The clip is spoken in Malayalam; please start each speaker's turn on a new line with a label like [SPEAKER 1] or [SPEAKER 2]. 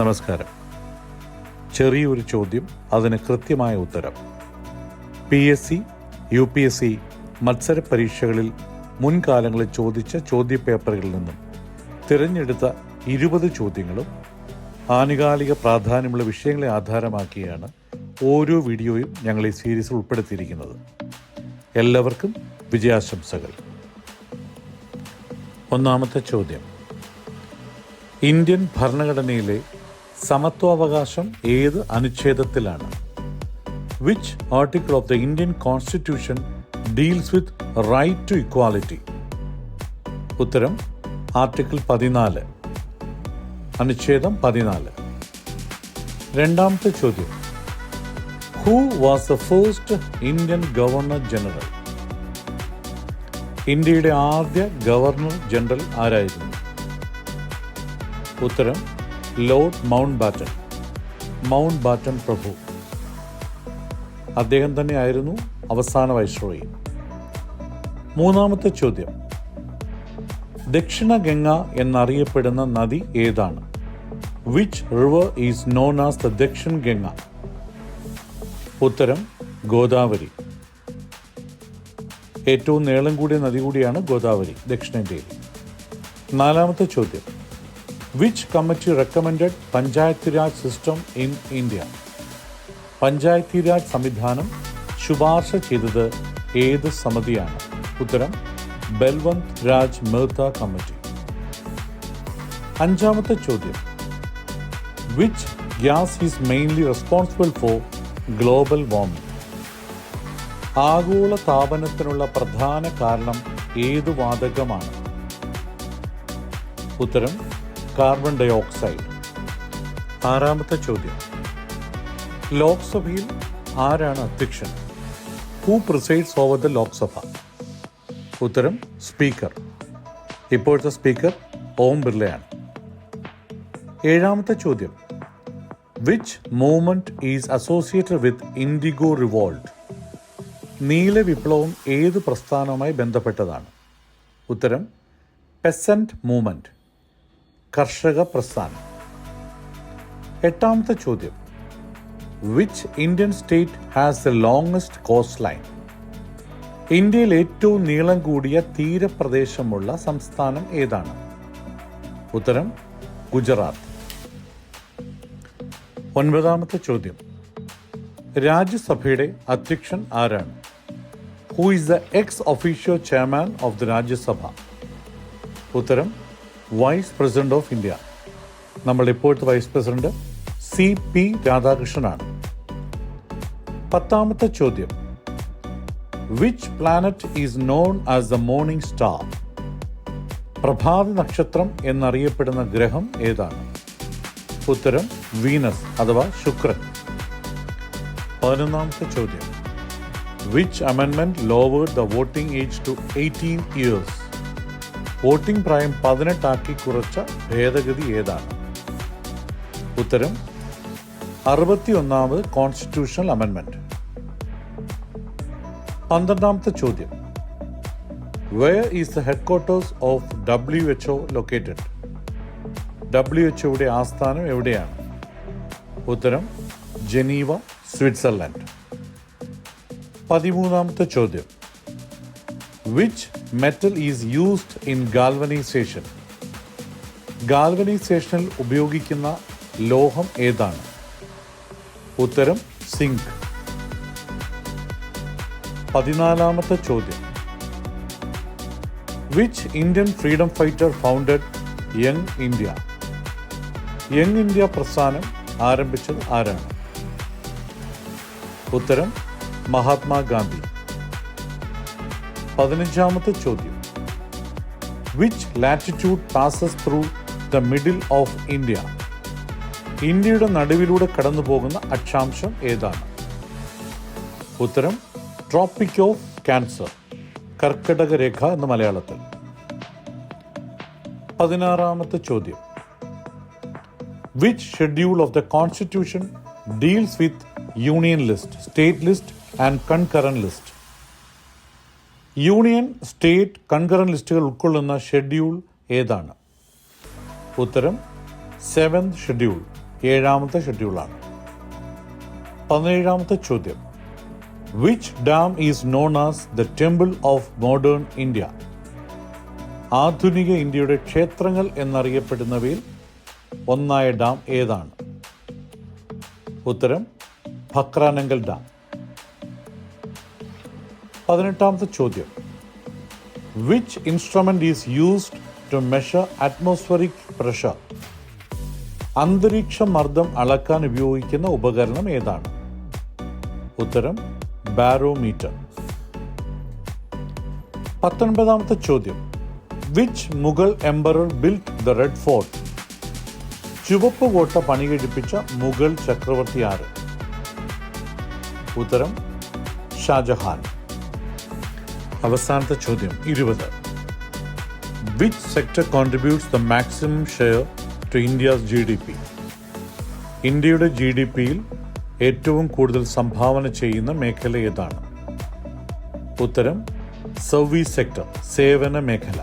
[SPEAKER 1] നമസ്കാരം. ചെറിയൊരു ചോദ്യം, അതിന് കൃത്യമായ ഉത്തരം. PSC, UPSC മത്സര പരീക്ഷകളിൽ മുൻകാലങ്ങളിൽ ചോദിച്ച ചോദ്യപേപ്പറുകളിൽ നിന്നും തിരഞ്ഞെടുത്ത 20 ചോദ്യങ്ങളും ആനുകാലിക പ്രാധാന്യമുള്ള വിഷയങ്ങളെ ആധാരമാക്കിയാണ് ഓരോ വീഡിയോയും ഞങ്ങൾ ഈ സീരീസിൽ ഉൾപ്പെടുത്തിയിരിക്കുന്നത്. എല്ലാവർക്കും വിജയാശംസകൾ. ഒന്നാമത്തെ ചോദ്യം, ഇന്ത്യൻ ഭരണഘടനയിലെ സമത്വാവകാശം ഏത് അനുച്ഛേദത്തിലാണ്? Which article of the Indian constitution deals with right to equality? ഉത്തരം ആർട്ടിക്കിൾ 14, അനുച്ഛേദം 14. രണ്ടാമത്തെ ചോദ്യം, who was the first Indian governor general? ഇന്ത്യയുടെ ആദ്യ ഗവർണർ ജനറൽ ആരായിരുന്നു? ഉത്തരം ലോർഡ് മൗണ്ട് ബാറ്റൺ പ്രഭു. അദ്ദേഹം തന്നെയായിരുന്നു അവസാന വൈസ്രോയി. മൂന്നാമത്തെ ചോദ്യം, ദക്ഷിണ ഗംഗ എന്നറിയപ്പെടുന്ന നദി ഏതാണ്? Which river is known as the Dakshin Ganga? ഉത്തരം ഗോദാവരി. ഏറ്റവും നീളം കൂടിയ നദി കൂടിയാണ് ഗോദാവരി ദക്ഷിണേന്ത്യയിൽ. നാലാമത്തെ ചോദ്യം, which committee recommended panchayat raj system in India? Panchayati raj സംവിധാനം ശുപാർശ ചെയ്തത് ഏത് സമിതിയാണ്? ഉത്തരം ബൽവന്ത് രാജ് മെഹ്ത കമ്മിറ്റി. അഞ്ചാമത്തെ ചോദ്യം, which gas is mainly responsible for global warming? ആഗോള താപനത്തിനുള്ള പ്രധാന കാരണം ഏതു വാതകമാണ്? ഉത്തരം കാർബൺ ഡൈ ഓക്സൈഡ്. ആറാമത്തെ ചോദ്യം, ലോക്സഭയിൽ ആരാണ് അധ്യക്ഷൻ? Who presides over the Lok Sabha? ഉത്തരം സ്പീക്കർ. ഇപ്പോഴത്തെ സ്പീക്കർ ഓം ബിർളയാണ്. ഏഴാമത്തെ ചോദ്യം, which movement is associated with IndiGo revolt? നീല വിപ്ലവം ഏത് പ്രസ്ഥാനവുമായി ബന്ധപ്പെട്ടതാണ്? ഉത്തരം പെസന്റ് മൂവ്മെന്റ്, കർഷക പ്രസ്ഥാനം. എട്ടാമത്തെ ചോദ്യം, which Indian state has the longest cost line? ഇന്ത്യയിൽ ഏറ്റവും നീളം കൂടിയ തീരപ്രദേശമുള്ള സംസ്ഥാനം ഏതാണ്? ഉത്തരം ഗുജറാത്ത്. ഒൻപതാമത്തെ ചോദ്യം, രാജ്യസഭയുടെ അധ്യക്ഷൻ ആരാണ്? Who is the ex officio chairman of the Rajya Sabha? ഉത്തരം വൈസ് പ്രസിഡന്റ് ഓഫ് ഇന്ത്യ. നമ്മളുടെ ഇപ്പോഴത്തെ വൈസ് പ്രസിഡന്റ് CP രാധാകൃഷ്ണനാണ്. പത്താമത്തെ ചോദ്യം, which planet is known as the morning star? പ്രഭാത നക്ഷത്രം എന്നറിയപ്പെടുന്ന ഗ്രഹം ഏതാണ്? ഉത്തരം വീനസ് അഥവാ ശുക്രൻ. 11ാമത്തെ ചോദ്യം, വിച്ച് അമെൻമെന്റ് lowered the voting age to 18 years? Voting പ്രായം 18 ആക്കി കുറച്ച ഭേദഗതി ഏതാണ്? ഉത്തരം 61ാമത് കോൺസ്റ്റിറ്റ്യൂഷണൽ അമെൻമെന്റ്. 12ാമത്തെ ചോദ്യം, where is the headquarters of WHO located? WHO ആസ്ഥാനം എവിടെയാണ്? ഉത്തരം ജനീവ, സ്വിറ്റ്സർലൻഡ്. 13ാമത്തെ ചോദ്യം, which metal is used in galvanisation? ഗാൽവനൈസേഷനിൽ ഉപയോഗിക്കുന്ന ലോഹം ഏതാണ്? ഉത്തരം സിങ്ക്. 14ാമത്തെ ചോദ്യം, which Indian freedom fighter founded young India? Young India പ്രസ്ഥാനം ആരംഭിച്ചത് ആരാണ്? ഉത്തരം മഹാത്മാഗാന്ധി. 15ാമത്തെ ചോദ്യം, which latitude passes through the middle of India? ഇന്ത്യയുടെ നടുവിലൂടെ കടന്നു പോകുന്ന അക്ഷാംശം ഏതാണ്? ഉത്തരം ട്രോപ്പിക് ഓഫ് ക്യാൻസർ, കർക്കിടക രേഖ എന്ന മലയാളത്തിൽ. 16ാമത്തെ ചോദ്യം, which schedule of the constitution deals with union list, state list and concurrent list? Union, state, concurrent ലിസ്റ്റുകൾ ഉൾക്കൊള്ളുന്ന ഷെഡ്യൂൾ ഏതാണ്? ഉത്തരം 7th ഷെഡ്യൂൾ, 7ാമത്തെ ഷെഡ്യൂളാണ്. 17ാമത്തെ ചോദ്യം. Which dam is known as the temple of modern India? ആധുനിക ഇന്ത്യയുടെ ക്ഷേത്രങ്ങൾ എന്നറിയപ്പെടുന്നവയിൽ ഒന്നായ ഡാം ഏതാണ്? ഉത്തരം ഭക്രാനങ്കൽ ഡാം. 18ാമത്തെ ചോദ്യം. Which instrument is used to measure atmospheric pressure? അന്തരീക്ഷ മർദ്ദം അളക്കാൻ ഉപയോഗിക്കുന്ന ഉപകരണം ഏതാണ്? ഉത്തരം ബാരോമീറ്റർ. 19ാമത്തെ ചോദ്യം. Which Mughal emperor built the red fort? ചുവപ്പ് കോട്ട പണികഴിപ്പിച്ച മുഗൾ ചക്രവർത്തി ആര്? ഉത്തരം ഷാജഹാൻ. അവസാനത്തെ ചോദ്യം 20. Which sector contributes the maximum share to India's GDP? ഇന്ത്യയുടെ GDPയിൽ ഏറ്റവും കൂടുതൽ സംഭാവന ചെയ്യുന്ന മേഖല ഏതാണ്? ഉത്തരം സർവീസ് സെക്ടർ, സേവന മേഖല.